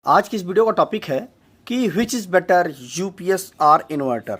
आज की इस वीडियो का टॉपिक है कि विच इज़ बेटर यूपीएस और इन्वर्टर।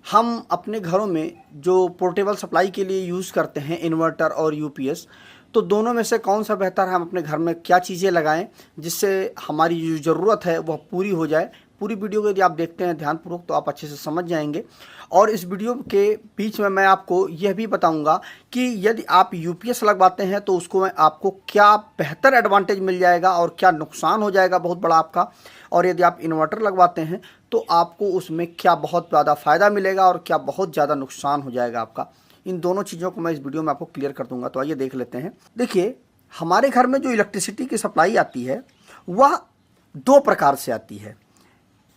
हम अपने घरों में जो पोर्टेबल सप्लाई के लिए यूज़ करते हैं इन्वर्टर और यूपीएस, तो दोनों में से कौन सा बेहतर है, हम अपने घर में क्या चीज़ें लगाएं जिससे हमारी जो ज़रूरत है वह पूरी हो जाए। पूरी वीडियो को यदि आप देखते हैं ध्यानपूर्वक तो आप अच्छे से समझ जाएंगे। और इस वीडियो के बीच में मैं आपको यह भी बताऊंगा कि यदि आप यूपीएस लगवाते हैं तो उसको आपको क्या बेहतर एडवांटेज मिल जाएगा और क्या नुकसान हो जाएगा बहुत बड़ा आपका, और यदि आप इन्वर्टर लगवाते हैं तो आपको उसमें क्या बहुत ज़्यादा फ़ायदा मिलेगा और क्या बहुत ज़्यादा नुकसान हो जाएगा आपका। इन दोनों चीज़ों को मैं इस वीडियो में आपको क्लियर कर दूंगा। तो आइए देख लेते हैं। देखिए, हमारे घर में जो इलेक्ट्रिसिटी की सप्लाई आती है वह दो प्रकार से आती है।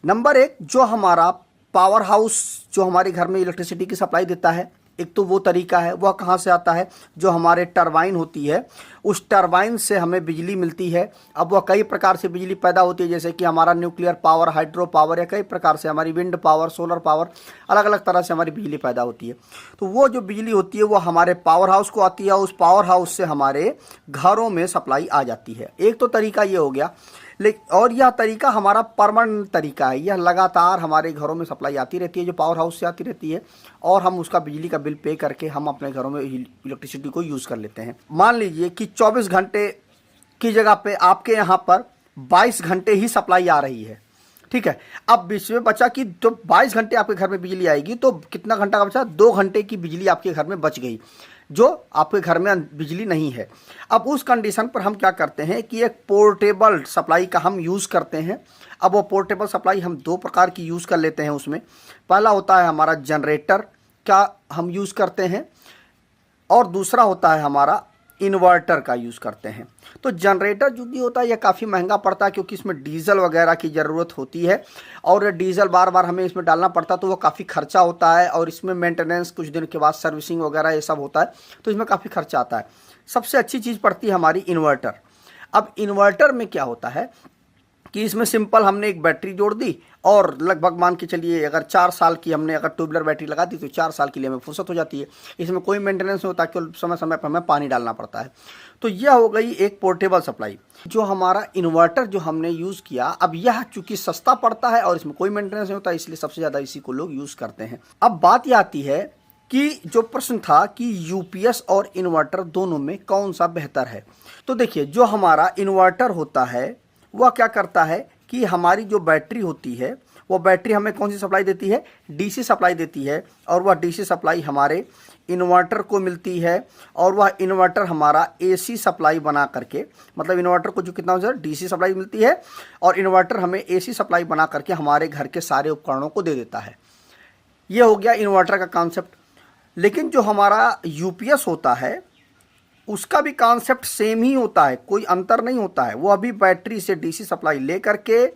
नंबर एक, जो हमारा पावर हाउस जो हमारे घर में इलेक्ट्रिसिटी की सप्लाई देता है, एक तो वो तरीका है। वह कहाँ से आता है? जो हमारे टरबाइन होती है, उस टरबाइन से हमें बिजली मिलती है। अब वह कई प्रकार से बिजली पैदा होती है, जैसे कि हमारा न्यूक्लियर पावर, हाइड्रो पावर, या कई प्रकार से हमारी विंड पावर, सोलर पावर, अलग अलग तरह से हमारी बिजली पैदा होती है। तो वो जो बिजली होती है वो हमारे पावर हाउस को आती है, उस पावर हाउस से हमारे घरों में सप्लाई आ जाती है। एक तो तरीका ये हो गया। और यह तरीका हमारा परमानेंट तरीका है, यह लगातार हमारे घरों में सप्लाई आती रहती है, जो पावर हाउस से आती रहती है, और हम उसका बिजली का बिल पे करके हम अपने घरों में इलेक्ट्रिसिटी को यूज़ कर लेते हैं। मान लीजिए कि 24 घंटे की जगह पे आपके यहाँ पर 22 घंटे ही सप्लाई आ रही है, ठीक है। अब बीच में बचा कि तो 22 घंटे आपके घर में बिजली आएगी, तो कितना घंटा का बचा? 2 घंटे की बिजली आपके घर में बच गई, जो आपके घर में बिजली नहीं है। अब उस कंडीशन पर हम क्या करते हैं कि एक पोर्टेबल सप्लाई का हम यूज़ करते हैं। अब वो पोर्टेबल सप्लाई हम दो प्रकार की यूज़ कर लेते हैं। उसमें पहला होता है हमारा जनरेटर का हम यूज़ करते हैं, और दूसरा होता है हमारा इन्वर्टर का यूज़ करते हैं। तो जनरेटर जो भी होता है यह काफ़ी महंगा पड़ता है, क्योंकि इसमें डीजल वगैरह की ज़रूरत होती है, और डीजल बार बार हमें इसमें डालना पड़ता है, तो वो काफ़ी खर्चा होता है, और इसमें मेंटेनेंस कुछ दिन के बाद सर्विसिंग वगैरह ये सब होता है, तो इसमें काफ़ी खर्चा आता है। सबसे अच्छी चीज़ पड़ती है हमारी इन्वर्टर। अब इन्वर्टर में क्या होता है कि इसमें सिंपल हमने एक बैटरी जोड़ दी, और लगभग मान के चलिए अगर 4 साल की हमने अगर ट्यूबलर बैटरी लगा दी तो 4 साल के लिए हमें फुर्सत हो जाती है। इसमें कोई मेंटेनेंस नहीं होता, केवल समय समय पर हमें पानी डालना पड़ता है। तो यह हो गई एक पोर्टेबल सप्लाई। जो हमारा इन्वर्टर जो हमने यूज़ किया, अब यह चूँकि सस्ता पड़ता है और इसमें कोई मेंटेनेंस नहीं होता, इसलिए सबसे ज़्यादा इसी को लोग यूज़ करते हैं। अब बात यह आती है कि जो प्रश्न था कि यूपीएस और इन्वर्टर दोनों में कौन सा बेहतर है। तो देखिए, जो हमारा इन्वर्टर होता है वह क्या करता है कि हमारी जो बैटरी होती है वो बैटरी हमें कौन सी सप्लाई देती है? डीसी सप्लाई देती है, और वह डीसी सप्लाई हमारे इन्वर्टर को मिलती है, और वह इन्वर्टर हमारा एसी सप्लाई बना करके, मतलब इन्वर्टर को जो कितना हो डीसी सप्लाई मिलती है, और इन्वर्टर हमें एसी सप्लाई बना करके हमारे घर के सारे उपकरणों को दे देता है। ये हो गया इन्वर्टर का कॉन्सेप्ट। लेकिन जो हमारा यूपीएस होता है उसका भी कॉन्सेप्ट सेम ही होता है, कोई अंतर नहीं होता है। वो अभी बैटरी से डीसी सप्लाई ले करके,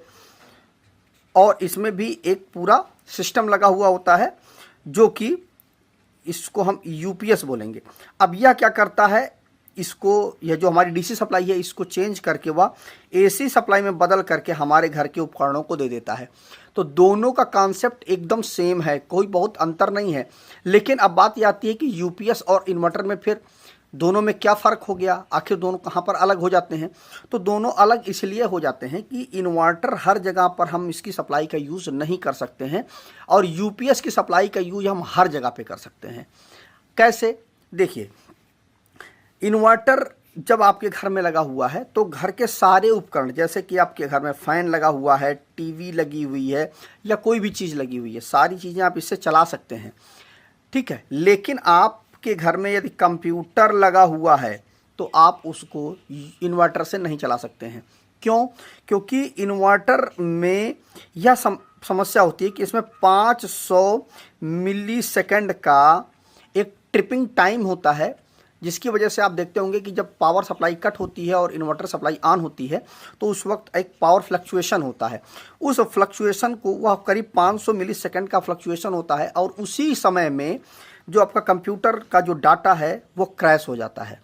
और इसमें भी एक पूरा सिस्टम लगा हुआ होता है, जो कि इसको हम यूपीएस बोलेंगे। अब यह क्या करता है, इसको, यह जो हमारी डीसी सप्लाई है इसको चेंज करके वह एसी सप्लाई में बदल करके हमारे घर के उपकरणों को दे देता है। तो दोनों का कॉन्सेप्ट एकदम सेम है, कोई बहुत अंतर नहीं है। लेकिन अब बात यह आती है कि यूपीएस और इन्वर्टर में फिर दोनों में क्या फ़र्क हो गया, आखिर दोनों कहाँ पर अलग हो जाते हैं? तो दोनों अलग इसलिए हो जाते हैं कि इन्वर्टर हर जगह पर हम इसकी सप्लाई का यूज़ नहीं कर सकते हैं, और यूपीएस की सप्लाई का यूज़ हम हर जगह पे कर सकते हैं। कैसे? देखिए, इन्वर्टर जब आपके घर में लगा हुआ है तो घर के सारे उपकरण, जैसे कि आपके घर में फ़ैन लगा हुआ है, टीवी लगी हुई है, या कोई भी चीज़ लगी हुई है, सारी चीज़ें आप इससे चला सकते हैं, ठीक है। लेकिन आप के घर में यदि कंप्यूटर लगा हुआ है तो आप उसको इन्वर्टर से नहीं चला सकते हैं। क्यों? क्योंकि इन्वर्टर में यह समस्या होती है कि इसमें 500 मिली सेकेंड का एक ट्रिपिंग टाइम होता है, जिसकी वजह से आप देखते होंगे कि जब पावर सप्लाई कट होती है और इन्वर्टर सप्लाई ऑन होती है तो उस वक्त एक पावर फ्लक्चुएशन होता है। उस फ्लक्चुएशन को, वह करीब 500 मिली सेकेंड का फ्लक्चुएशन होता है, और उसी समय में जो आपका कंप्यूटर का जो डाटा है वो क्रैश हो जाता है।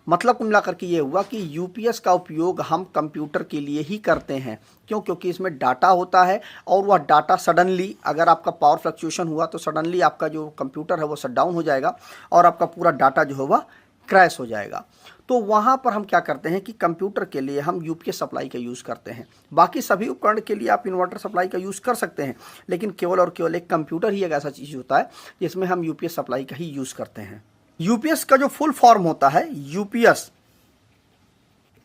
मतलब कुल मिलाकर के ये हुआ कि यूपीएस का उपयोग हम कंप्यूटर के लिए ही करते हैं। क्यों? क्योंकि इसमें डाटा होता है, और वह डाटा सडनली, अगर आपका पावर फ्लक्चुएशन हुआ तो सडनली आपका जो कंप्यूटर है वो शट डाउन हो जाएगा, और आपका पूरा डाटा जो है वह क्रैश हो जाएगा। तो वहाँ पर हम क्या करते हैं कि कंप्यूटर के लिए हम यूपीएस सप्लाई का यूज़ करते हैं। बाकी सभी उपकरण के लिए आप इन्वर्टर सप्लाई का यूज़ कर सकते हैं, लेकिन केवल और केवल एक कंप्यूटर ही एक ऐसा चीज़ होता है जिसमें हम यूपीएस सप्लाई का ही यूज़ करते हैं। यूपीएस का जो फुल फॉर्म होता है यूपीएस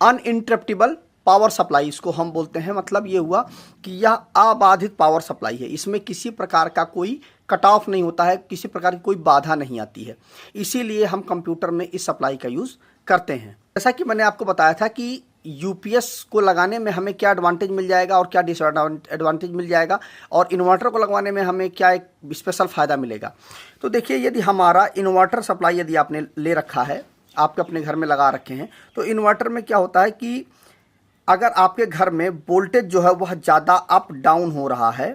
अनइंटरप्टेबल पावर सप्लाई, इसको हम बोलते हैं। मतलब ये हुआ कि यह अबाधित पावर सप्लाई है, इसमें किसी प्रकार का कोई कट ऑफ नहीं होता है, किसी प्रकार की कोई बाधा नहीं आती है, इसीलिए हम कंप्यूटर में इस सप्लाई का यूज़ करते हैं। जैसा कि मैंने आपको बताया था कि यूपीएस को लगाने में हमें क्या एडवांटेज मिल जाएगा और क्या डिसएडवांटेज मिल जाएगा, और इन्वर्टर को लगवाने में हमें क्या एक स्पेशल फ़ायदा मिलेगा। तो देखिए, यदि हमारा इन्वर्टर सप्लाई यदि आपने ले रखा है, आपके अपने घर में लगा रखे हैं, तो इन्वर्टर में क्या होता है कि अगर आपके घर में वोल्टेज जो है वह ज़्यादा अप डाउन हो रहा है,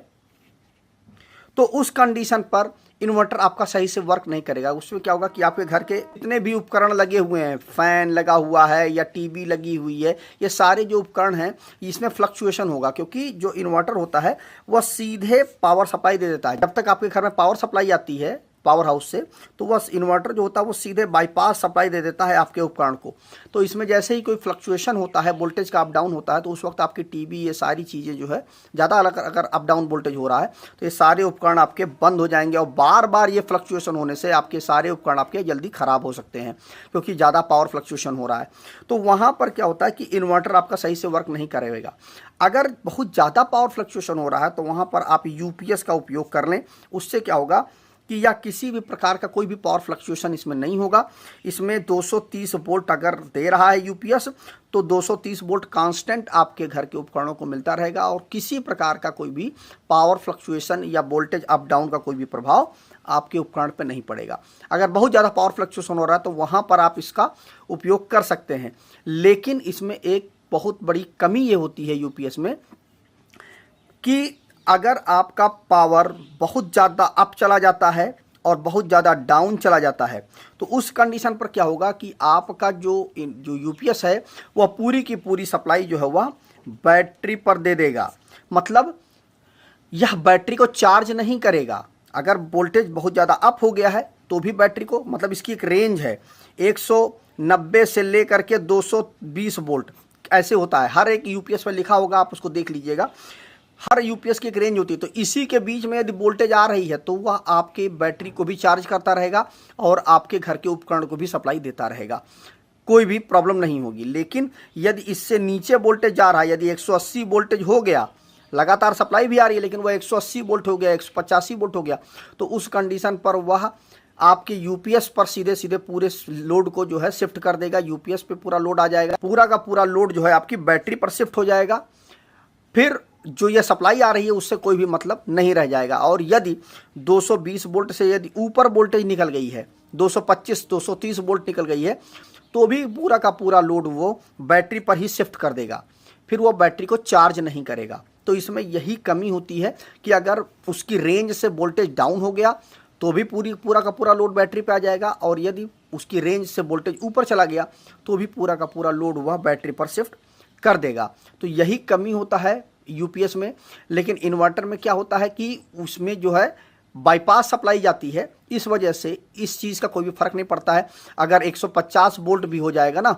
तो उस कंडीशन पर इन्वर्टर आपका सही से वर्क नहीं करेगा। उसमें क्या होगा कि आपके घर के जितने भी उपकरण लगे हुए हैं, फ़ैन लगा हुआ है या टीवी लगी हुई है, ये सारे जो उपकरण हैं इसमें फ्लक्चुएशन होगा, क्योंकि जो इन्वर्टर होता है वह सीधे पावर सप्लाई दे देता है। जब तक आपके घर में पावर सप्लाई आती है पावर हाउस से, तो वह इन्वर्टर जो होता है वो सीधे बाईपास सप्लाई दे देता है आपके उपकरण को। तो इसमें जैसे ही कोई फ्लक्चुएशन होता है, वोल्टेज का अप डाउन होता है, तो उस वक्त आपकी टीवी ये सारी चीज़ें जो है ज़्यादा अगर अप डाउन वोल्टेज हो रहा है तो ये सारे उपकरण आपके बंद हो जाएंगे, और बार बार ये फ्लक्चुएशन होने से आपके सारे उपकरण आपके जल्दी ख़राब हो सकते हैं, क्योंकि ज़्यादा पावर फ्लक्चुएशन हो रहा है। तो वहाँ पर क्या होता है कि इन्वर्टर आपका सही से वर्क नहीं करेगा। अगर बहुत ज़्यादा पावर फ्लक्चुएशन हो रहा है तो वहाँ पर आप यूपीएस का उपयोग कर लें। उससे क्या होगा कि या किसी भी प्रकार का कोई भी पावर फ्लक्चुएशन इसमें नहीं होगा। इसमें 230 वोल्ट अगर दे रहा है यूपीएस, तो 230 वोल्ट कांस्टेंट आपके घर के उपकरणों को मिलता रहेगा, और किसी प्रकार का कोई भी पावर फ्लक्चुएशन या वोल्टेज अप डाउन का कोई भी प्रभाव आपके उपकरण पर नहीं पड़ेगा। अगर बहुत ज़्यादा पावर फ्लक्चुएशन हो रहा है तो वहाँ पर आप इसका उपयोग कर सकते हैं, लेकिन इसमें एक बहुत बड़ी कमी ये होती है यूपीएस में कि अगर आपका पावर बहुत ज़्यादा अप चला जाता है और बहुत ज़्यादा डाउन चला जाता है, तो उस कंडीशन पर क्या होगा कि आपका जो यूपीएस है वह पूरी की पूरी सप्लाई जो है वह बैटरी पर दे देगा। मतलब यह बैटरी को चार्ज नहीं करेगा। अगर वोल्टेज बहुत ज़्यादा अप हो गया है तो भी बैटरी को, मतलब इसकी एक रेंज है 190 से लेकर के 220 वोल्ट ऐसे होता है। हर एक यूपीएस पर लिखा होगा, आप उसको देख लीजिएगा। हर यूपीएस की एक रेंज होती है, तो इसी के बीच में यदि वोल्टेज आ रही है तो वह आपके बैटरी को भी चार्ज करता रहेगा और आपके घर के उपकरण को भी सप्लाई देता रहेगा, कोई भी प्रॉब्लम नहीं होगी। लेकिन यदि इससे नीचे वोल्टेज जा रहा है, यदि 180 वोल्टेज हो गया, लगातार सप्लाई भी आ रही है लेकिन वह 180 वोल्ट हो गया, 185 वोल्ट हो गया, तो उस कंडीशन पर वह आपके यूपीएस पर सीधे सीधे पूरे लोड को जो है शिफ्ट कर देगा। यूपीएस पे पूरा लोड आ जाएगा, पूरा का पूरा लोड जो है आपकी बैटरी पर शिफ्ट हो जाएगा। फिर जो ये सप्लाई आ रही है उससे कोई भी मतलब नहीं रह जाएगा। और यदि 220 वोल्ट से यदि ऊपर वोल्टेज निकल गई है, 225 230 वोल्ट निकल गई है, तो भी पूरा का पूरा लोड वो बैटरी पर ही शिफ्ट कर देगा, फिर वो बैटरी को चार्ज नहीं करेगा। तो इसमें यही कमी होती है कि अगर उसकी रेंज से वोल्टेज डाउन हो गया तो भी पूरा का पूरा लोड बैटरी पे आ जाएगा, और यदि उसकी रेंज से वोल्टेज ऊपर चला गया तो भी पूरा का पूरा लोड वह बैटरी पर शिफ्ट कर देगा। तो यही कमी होता है यूपीएस में। लेकिन इन्वर्टर में क्या होता है कि उसमें जो है बाईपास सप्लाई जाती है, इस वजह से इस चीज़ का कोई भी फर्क नहीं पड़ता है। अगर 150 वोल्ट भी हो जाएगा ना,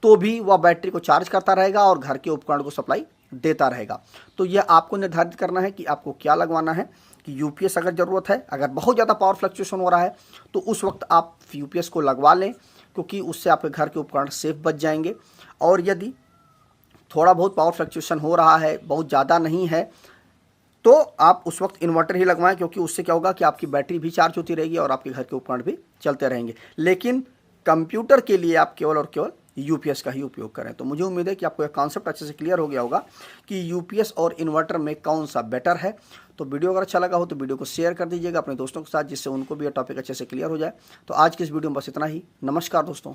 तो भी वह बैटरी को चार्ज करता रहेगा और घर के उपकरण को सप्लाई देता रहेगा। तो यह आपको निर्धारित करना है कि आपको क्या लगवाना है। कि यूपीएस अगर ज़रूरत है, अगर बहुत ज़्यादा पावर फ्लक्चुएशन हो रहा है तो उस वक्त आप यूपीएस को लगवा लें, क्योंकि उससे आपके घर के उपकरण सेफ बच जाएंगे। और यदि थोड़ा बहुत पावर फ्लक्चुएशन हो रहा है, बहुत ज़्यादा नहीं है, तो आप उस वक्त इन्वर्टर ही लगवाएं, क्योंकि उससे क्या होगा कि आपकी बैटरी भी चार्ज होती रहेगी और आपके घर के उपकरण भी चलते रहेंगे। लेकिन कंप्यूटर के लिए आप केवल और केवल यूपीएस का ही उपयोग करें। तो मुझे उम्मीद है कि आपको यह कॉन्सेप्ट अच्छे से क्लियर हो गया होगा कि यूपीएस और इन्वर्टर में कौन सा बेटर है। तो वीडियो अगर अच्छा लगा हो तो वीडियो को शेयर कर दीजिएगा अपने दोस्तों के साथ, जिससे उनको भी यह टॉपिक अच्छे से क्लियर हो जाए। तो आज की इस वीडियो में बस इतना ही। नमस्कार दोस्तों।